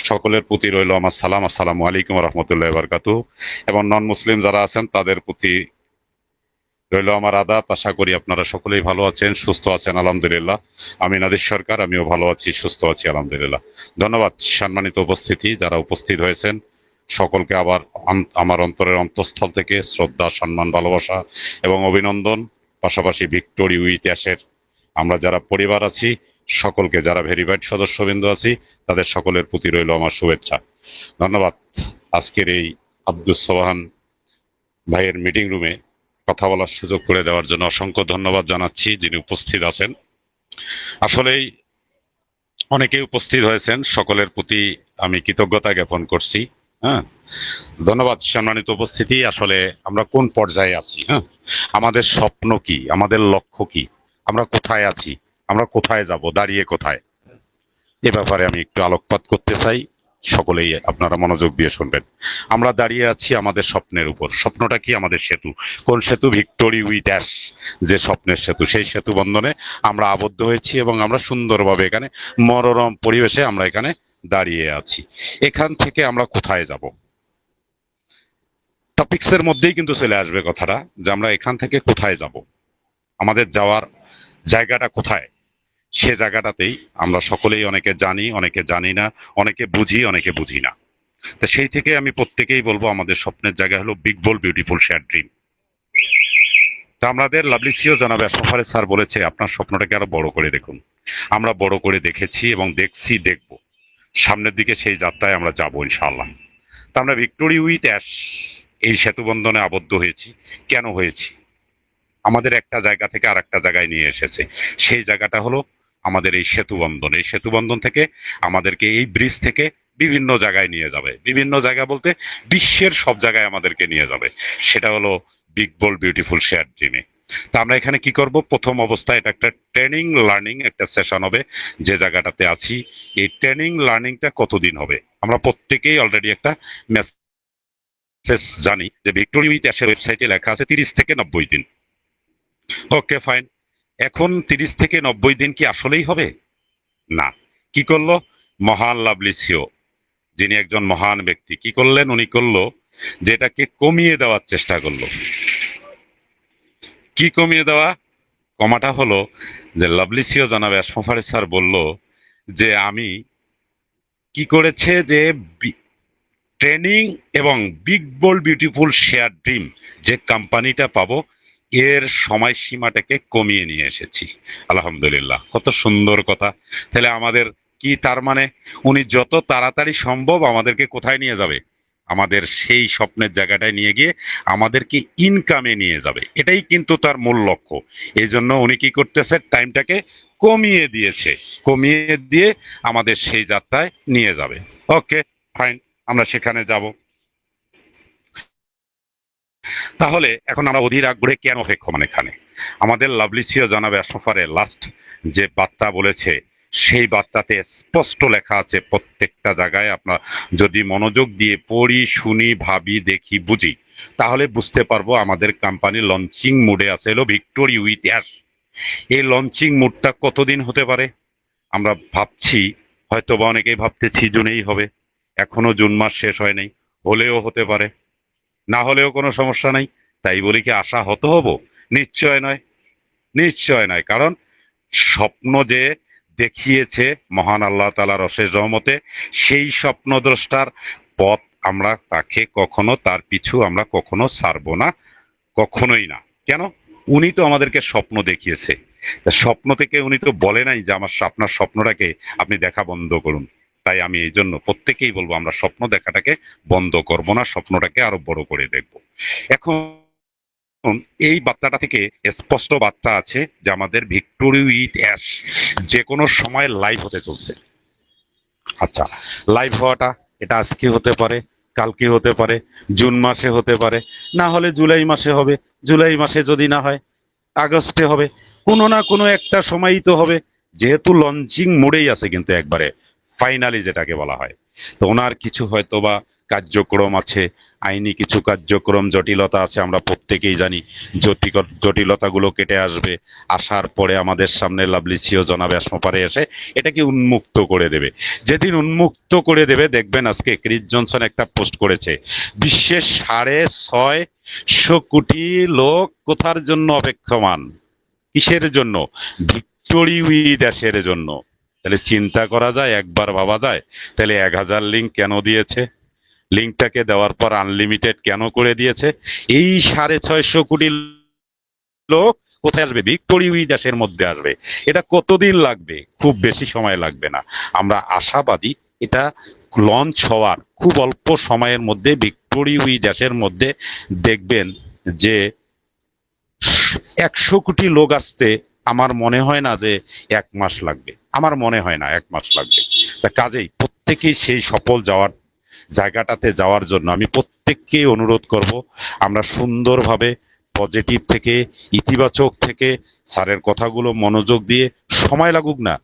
সকলের প্রতি রইল আমার সালাম। আসসালামু আলাইকুম রহমতুল্লাহ বারকাতুহু। এবং নন মুসলিম যারা আছেন তাদের প্রতি রইল আমার আদাব। আশা করি আপনারা সকলেই ভালো আছেন, সুস্থ আছেন, আলহামদুলিল্লাহ। আমি নাদির সরকার, আমিও ভালো আছি, সুস্থ আছি, আলহামদুলিল্লাহ। ধন্যবাদ সম্মানিত উপস্থিতি যারা উপস্থিত হয়েছেন সকলকে আবার আমার অন্তরের অন্তঃস্থল থেকে শ্রদ্ধা, সম্মান, ভালোবাসা এবং অভিনন্দন। পাশাপাশি ভিক্টোরি উইথ অ্যাশের আমরা যারা পরিবার আছি সকলকে, যারা ভেরিফাইড সদস্যবৃন্দ আছি তাদের সকলের প্রতি রইল আমার শুভেচ্ছা, ধন্যবাদ। আজকের এই আব্দুস সোবহান ভাইয়ের মিটিং রুমে কথা বলার সুযোগ করে দেওয়ার জন্য অসংখ্য ধন্যবাদ জানাচ্ছি যিনি উপস্থিত আছেন। আসলেই অনেকেই উপস্থিত হয়েছেন, সকলের প্রতি আমি কৃতজ্ঞতা জ্ঞাপন করছি। হ্যাঁ, ধন্যবাদ সম্মানিত উপস্থিতি। আসলে আমরা কোন পর্যায়ে আছি, হ্যাঁ, আমাদের স্বপ্ন কি, আমাদের লক্ষ্য কি, আমরা কোথায় আছি, আমরা কোথায় যাব, দাঁড়িয়ে কোথায়, এ ব্যাপারে আমি একটু আলোকপাত করতে চাই। সকলেই আপনারা মনোযোগ দিয়ে শুনবেন। আমরা দাঁড়িয়ে আছি আমাদের স্বপ্নের উপর। স্বপ্নটা কি? আমাদের সেতু। কোন সেতু? ভিক্টোরি উইথ অ্যাশ, যে স্বপ্নের সেতু, সেই সেতু বন্ধনে আমরা আবদ্ধ হয়েছি এবং আমরা সুন্দরভাবে এখানে মনোরম পরিবেশে আমরা এখানে দাঁড়িয়ে আছি। এখান থেকে আমরা কোথায় যাব? টপিক্সের মধ্যেই কিন্তু চলে আসবে কথাটা, যে আমরা এখান থেকে কোথায় যাব, আমাদের যাওয়ার জায়গাটা কোথায়। সে জায়গাটাতেই আমরা সকলেই অনেকে জানি, অনেকে জানি না, অনেকে বুঝি, অনেকে বুঝি না। তো সেই থেকে আমি প্রত্যেকেই বলবো আমাদের স্বপ্নের জায়গা হলো big bold beautiful share dream. তা আমাদের লাভলি সিও জনাব আশরাফ স্যার বলেছে আপনার স্বপ্নটাকে আরো বড় করে দেখুন। আমরা বড় করে দেখেছি এবং দেখছি, দেখব। সামনের দিকে সেই যাত্রায় আমরা যাব ইনশাআল্লাহ। তা আমরা ভিক্টোরি উইথ অ্যাশ এই সেতু বন্ধনে আবদ্ধ হয়েছি। কেন হয়েছি? আমাদের একটা জায়গা থেকে আর একটা জায়গায় নিয়ে এসেছে। সেই জায়গাটা হলো আমাদের এই সেতু বন্ধন। এই সেতু বন্ধন থেকে আমাদেরকে, এই ব্রিজ থেকে বিভিন্ন জায়গায় নিয়ে যাবে। বিভিন্ন জায়গা বলতে বিশ্বের সব জায়গায় আমাদেরকে নিয়ে যাবে। সেটা হলো বিগ বোল্ড বিউটিফুল শেয়ার ড্রিমে। তা আমরা এখানে কি করব? প্রথম অবস্থায় এটা একটা ট্রেনিং লার্নিং একটা সেশন হবে। যে জায়গাটাতে আছি, এই ট্রেনিং লার্নিংটা কতদিন হবে? আমরা প্রত্যেকেই অলরেডি একটা মেসেজ জানি যে ভিক্টোরি উইথ অ্যাশের ওয়েবসাইটে লেখা আছে 30 থেকে 90 দিন। ওকে, ফাইন। এখন 30 থেকে 90 দিন কি আসলেই হবে? না। কি করলো মহান লাভলি সিও, যিনি একজন মহান ব্যক্তি, কি করলেন? উনি করলো যে এটাকে কমিয়ে দেওয়ার চেষ্টা করলো। কি কমিয়ে দেওয়া? কমাটা হলো যে লাভলি সিও জানাবে আশরাফ স্যার বলল যে আমি কি করেছে যে ট্রেনিং এবং big bold beautiful share dream যে কোম্পানিটা পাবো, এর সময়সীমাটাকে কমিয়ে নিয়ে এসেছি। আলহামদুলিল্লাহ, কত সুন্দর কথা। তাহলে আমাদের কি তার মানে উনি যত তাড়াতাড়ি সম্ভব আমাদেরকে কোথায় নিয়ে যাবে? আমাদের সেই স্বপ্নের জায়গাটায় নিয়ে গিয়ে আমাদেরকে ইনকামে নিয়ে যাবে। এটাই কিন্তু তার মূল লক্ষ্য। এই জন্য উনি কি করতেছে? টাইমটাকে কমিয়ে দিয়েছে। কমিয়ে দিয়ে আমাদের সেই যাত্রায় নিয়ে যাবে। ওকে, ফাইন, আমরা সেখানে যাব। তাহলে এখন আমরা অধীর আগ্রহে কেন অপেক্ষমান এখানে? আমাদের লাভলি সিও জানাবে আশরাফারে লাস্ট যে বার্তা বলেছে, সেই বার্তাতে স্পষ্ট লেখা আছে প্রত্যেকটা জায়গায়। আপনার যদি মনোযোগ দিয়ে পড়ি, শুনি, ভাবি, দেখি, বুঝি, তাহলে বুঝতে পারবো আমাদের কোম্পানি লঞ্চিং মুডে আছে, হলো ভিক্টোরি উইথ অ্যাশ। এই লঞ্চিং মুডটা কতদিন হতে পারে? আমরা ভাবছি, হয়তো বা অনেকেই ভাবতেছি জুনেই হবে। এখনো জুন মাস শেষ হয় নাই, হলেও হতে পারে, না হলেও কোনো সমস্যা নাই। তাই বলি কি আশা হত হব? নিশ্চয় নয়, নিশ্চয় নয়। কারণ স্বপ্ন যে দেখিয়েছে মহান আল্লাহ তাআলার অশেষ রহমতে, সেই স্বপ্নদ্রষ্টার পথ আমরা তাকে কখনো, তার পিছু আমরা কখনো ছাড়বো না, কখনোই না। কেন? উনি তো আমাদেরকে স্বপ্ন দেখিয়েছে। তা স্বপ্ন থেকে উনি তো বলে নাই যে আমার আপনার স্বপ্নটাকে আপনি দেখা বন্ধ করুন। তাই আমি এই জন্য প্রত্যেকেই বলবো আমরা স্বপ্ন দেখাটাকে বন্ধ করব না, স্বপ্নটাকে আরো বড় করে দেখব। এখন এই বার্তাটা থেকে স্পষ্ট বার্তা আছে যে আমাদের ভিক্টোরি উইথ অ্যাশ যে কোনো সময় লাইভ হতে চলছে। আচ্ছা, লাইভ হওয়াটা এটা আজকে হতে পারে, কালকে হতে পারে, জুন মাসে হতে পারে, না হলে জুলাই মাসে হবে। জুলাই মাসে যদি না হয় আগস্টে হবে। কোনো না কোনো একটা সময়ই তো হবে। যেহেতু লঞ্চিং মোডেই আছে কিন্তু একবারে ফাইনালি যেটাকে বলা হয়। তো ওনার কিছু হয়তো বা কার্যক্রম আছে, আইনি কিছু কার্যক্রম জটিলতা আছে, আমরা প্রত্যেকেই জানি। জটিলতাগুলো কেটে আসবে, আসার পরে আমাদের সামনে লাভলি সিও জনাব এসমোপারে এসে এটাকে উন্মুক্ত করে দেবে। যেদিন উন্মুক্ত করে দেবে, দেখবেন আজকে ক্রিস জনসন একটা পোস্ট করেছে, বিশ্বের 650 কোটি লোক কোথার জন্য অপেক্ষমান, কিসের জন্য? ভিক্টোরি উইথ অ্যাশের জন্য। তাহলে চিন্তা করা যায়, একবার ভাবা যায়, তাহলে 1000 লিঙ্ক কেন দিয়েছে? লিঙ্কটাকে দেওয়ার পর আনলিমিটেড কেন করে দিয়েছে? এই 650 কোটি লোক কোথায় আসবে? ভিক্টোরি উইথ অ্যাশের মধ্যে আসবে। এটা কতদিন লাগবে? খুব বেশি সময় লাগবে না। আমরা আশাবাদী এটা লঞ্চ হওয়ার খুব অল্প সময়ের মধ্যে ভিক্টোরি উইথ অ্যাশের মধ্যে দেখবেন যে 100 কোটি লোক আসতে আমার মনে হয় না যে 1 মাস লাগবে। আমার মনে হয় না 1 মাস লাগবে। তা কাজেই প্রত্যেকেই সেই সফল যাওয়ার জায়গাটাতে যাওয়ার জন্য আমি প্রত্যেককেই অনুরোধ করব, আমরা সুন্দরভাবে পজিটিভ থেকে, ইতিবাচক থেকে স্যারের কথাগুলো মনোযোগ দিয়ে, সময় লাগুক না,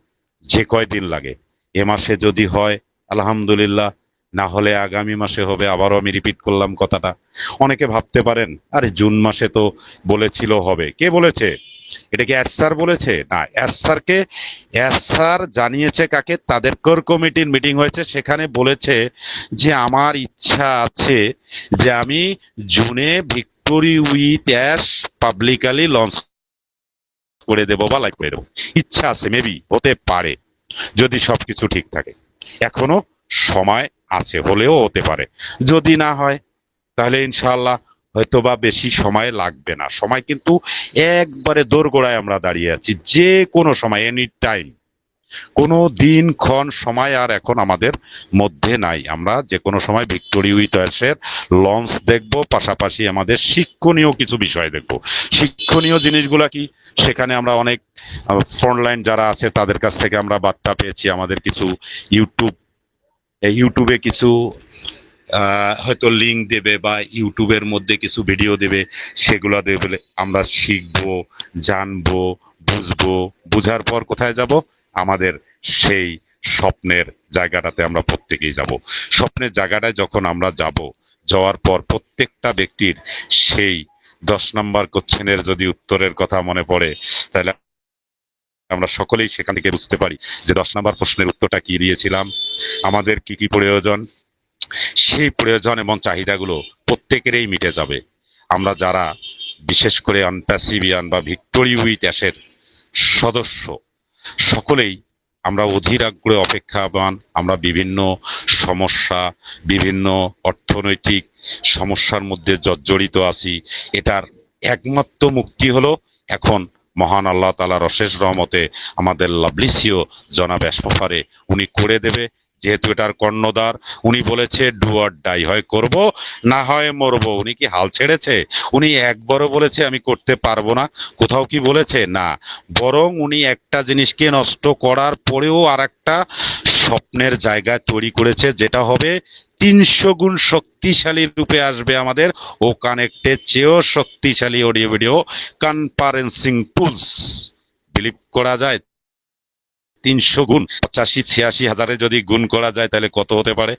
যে কয়দিন লাগে। এ মাসে যদি হয় আলহামদুলিল্লাহ, না হলে আগামী মাসে হবে। আবারও আমি রিপিট করলাম কথাটা। অনেকে ভাবতে পারেন আরে জুন মাসে তো বলেছিল হবে। কে বলেছে? এটা কি স্যার বলেছে? না, স্যারকে স্যার জানিয়েছে কাকে? তাদের কোর কমিটির মিটিং হয়েছে, সেখানে বলেছে যে আমার ইচ্ছা আছে যে আমি জুনে victory with ash publicly launch করে দেবো বা লাইভ করে দেবো। ইচ্ছা আছে, মেবি হতে পারে যদি সবকিছু ঠিক থাকে। এখনো সময় আছে, হলেও হতে পারে। যদি না হয় তাহলে ইনশাআল্লাহ হয়তো বা বেশি সময় লাগবে না। সময় কিন্তু একবারে দোরগোড়ায় আমরা দাঁড়িয়ে আছি, যে কোনো সময়, এনি টাইম। কোনো দিন ক্ষণ সময় আর এখন আমাদের মধ্যে নাই। আমরা যে কোনো সময় ভিক্টোরি উইথ অ্যাশের লঞ্চ দেখব, পাশাপাশি আমাদের শিক্ষণীয় কিছু বিষয় দেখব। শিক্ষণীয় জিনিসগুলা কি? সেখানে আমরা অনেক ফ্রন্টলাইন যারা আছে তাদের কাছ থেকে আমরা বার্তা পেয়েছি। আমাদের কিছু ইউটিউবে কিছু হয়তো লিঙ্ক দেবে বা ইউটিউবের মধ্যে কিছু ভিডিও দেবে, সেগুলো দেবে, আমরা শিখবো, জানবো, বুঝবো। বুঝার পর কোথায় যাব? আমাদের সেই স্বপ্নের জায়গাটাতে আমরা প্রত্যেকেই যাব। স্বপ্নের জায়গাটায় যখন আমরা যাব, যাওয়ার পর প্রত্যেকটা ব্যক্তির সেই 10 নম্বর কোশ্চেনের যদি উত্তরের কথা মনে পড়ে, তাহলে আমরা সকলেই সেখান থেকে বুঝতে পারি যে 10 নম্বর প্রশ্নের উত্তরটা কি দিয়েছিলাম, আমাদের কি কি প্রয়োজন। সেই প্রয়োজন এবং চাহিদাগুলো প্রত্যেকেরই মিটে যাবে। আমরা যারা বিশেষ করে অ্যাম্পাসিভিয়ান বা ভিক্টোরি উইথ অ্যাশের সদস্য, সকলেই আমরা অধীর আগ্রহে অপেক্ষাবান। আমরা বিভিন্ন সমস্যা, বিভিন্ন অর্থনৈতিক সমস্যার মধ্যে জর্জরিত আছি। এটার একমাত্র মুক্তি হলো এখন মহান আল্লাহ তাআলার অশেষ রহমতে আমাদের লাভলি সিও জনাব এসমোফারে উনি করে দেবে। যেহেতু এটার কর্ণধার, উনি বলেছে ডু অর ডাই, হয় করব না হয় মরবো। উনি কি হাল ছেড়েছে? উনি একবারও বলেছে আমি করতে পারবো না? কোথাও কি বলেছে? না। বরং উনি একটা জিনিসকে নষ্ট করার পরেও আর একটা স্বপ্নের জায়গা তৈরি করেছে, যেটা হবে 300 গুণ শক্তিশালী রূপে আসবে আমাদের ও কানেক্টের চেয়েও শক্তিশালী audio video conferencing tools. Believe করা যায় 300 গুণ, 85-86 হাজারে যদি গুণ করা যায় তাহলে কত হতে পারে?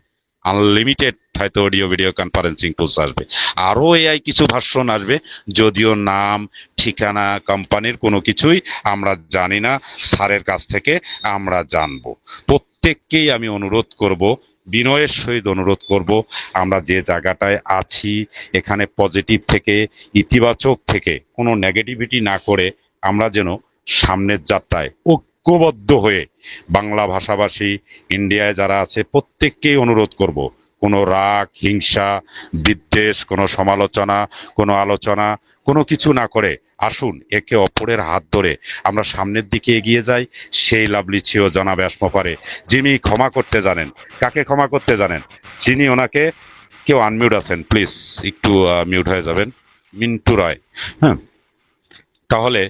আনলিমিটেড হয়তো অডিও ভিডিও কনফারেন্সিং টুলস আসবে। আরো এআই কিছু ভার্সন আসবে, যদিও নাম, ঠিকানা, কোম্পানির কোনো কিছুই আমরা জানি না। স্যারের কাছ থেকে আমরা জানবো। প্রত্যেককেই আমি অনুরোধ করব, বিনয়ের সহিত অনুরোধ করব, আমরা যে জায়গাটায় আছি এখানে পজিটিভ থেকে, ইতিবাচক থেকে, কোনো নেগেটিভিটি না করে আমরা যেন সামনের যাত্রায় ঐক্যবদ্ধ হয়ে বাংলা ভাষাভাষী ইন্ডিয়ায় যারা আছে প্রত্যেককেই অনুরোধ করব, কোনো রাগ, হিংসা, বিদ্বেষ, কোনো সমালোচনা, কোনো আলোচনা, কোনো কিছু না করে আসুন একে অপরের হাত ধরে আমরা সামনের দিকে এগিয়ে যাই। সেই লাভলি ছিল জনাব এসমোফারে, যিনি ক্ষমা করতে জানেন। কাকে ক্ষমা করতে জানেন? যিনি ওনাকে, কেউ আনমিউট আছেন প্লিজ, একটু মিউট হয়ে যাবেন, মিন্টু রয়। হ্যাঁ, তাহলে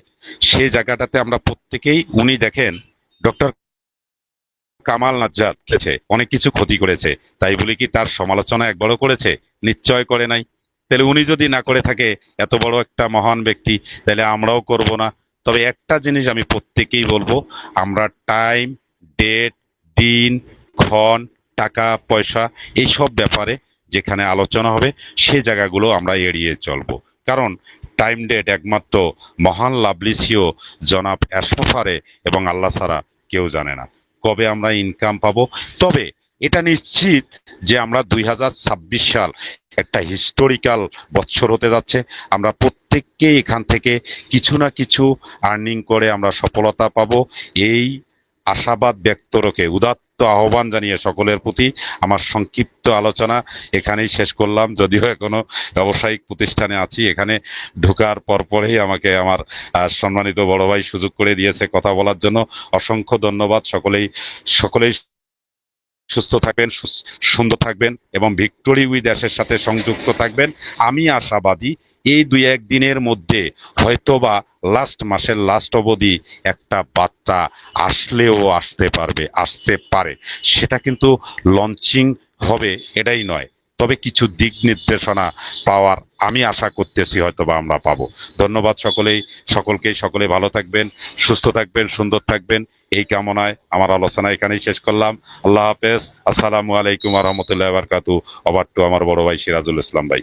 সেই জায়গাটাতে আমরা প্রত্যেকেই, উনি দেখেন ডক্টর কামাল নাজ্জাদ খেছে, অনেক কিছু ক্ষতি করেছে, তাই বলে কি তার সমালোচনা একবারও করেছে? নিশ্চয় করে নাই। তাহলে উনি যদি না করে থাকে, এত বড় একটা মহান ব্যক্তি, তাহলে আমরাও করব না? তবে একটা জিনিস আমি প্রত্যেকেই বলবো, আমরা টাইম, ডেট, দিন, ক্ষণ, টাকা পয়সা, এইসব ব্যাপারে যেখানে আলোচনা হবে সেই জায়গাগুলো আমরা এড়িয়ে চলবো। কারণ টাইম ডেট একমাত্র মহান লাভলিসিও জনাব অ্যাশরাফারে এবং আল্লাহ ছাড়া কেউ জানে না কবে আমরা ইনকাম পাবো। তবে এটা নিশ্চিত যে আমরা 2026 সাল একটা হিস্টোরিক্যাল বছর হতে যাচ্ছে। আমরা প্রত্যেককে এখান থেকে কিছু না কিছু আর্নিং করে আমরা সফলতা পাবো, এই আশাবাদ ব্যক্ত রেখে উদাত্ত আহ্বান জানিয়ে সকলের প্রতি আমার সংক্ষিপ্ত আলোচনা এখানেই শেষ করলাম। যদিও এখনো ব্যবসায়িক প্রতিষ্ঠানে আছি, এখানে ঢোকার পরপরই আমাকে আমার সম্মানিত বড় ভাই সুযোগ করে দিয়েছে কথা বলার জন্য। অসংখ্য ধন্যবাদ। সকলেই সকলেই সুস্থ থাকবেন, সুন্দর থাকবেন এবং ভিক্টোরি উইথ অ্যাশের সাথে সংযুক্ত থাকবেন। আমি আশাবাদী এই 2-1 দিনের মধ্যে হয়তোবা লাস্ট মাসের লাস্ট অবধি একটা বার্তা আসলেও আসতে পারে। সেটা কিন্তু লঞ্চিং হবে এটাই নয়, তবে কিছু দিক নির্দেশনা পাওয়ার আমি আশা করতেছি, হয়তোবা আমরা পাবো। ধন্যবাদ সকলে ভালো থাকবেন, সুস্থ থাকবেন, সুন্দর থাকবেন, এই কামনায় আমার আলোচনা এখানেই শেষ করলাম। আল্লাহ হাফেজ। আসসালামু আলাইকুম ওয়া রাহমাতুল্লাহি ওয়া বারাকাতুহু। ওভার টু আমার বড় ভাই সিরাজুল ইসলাম ভাই।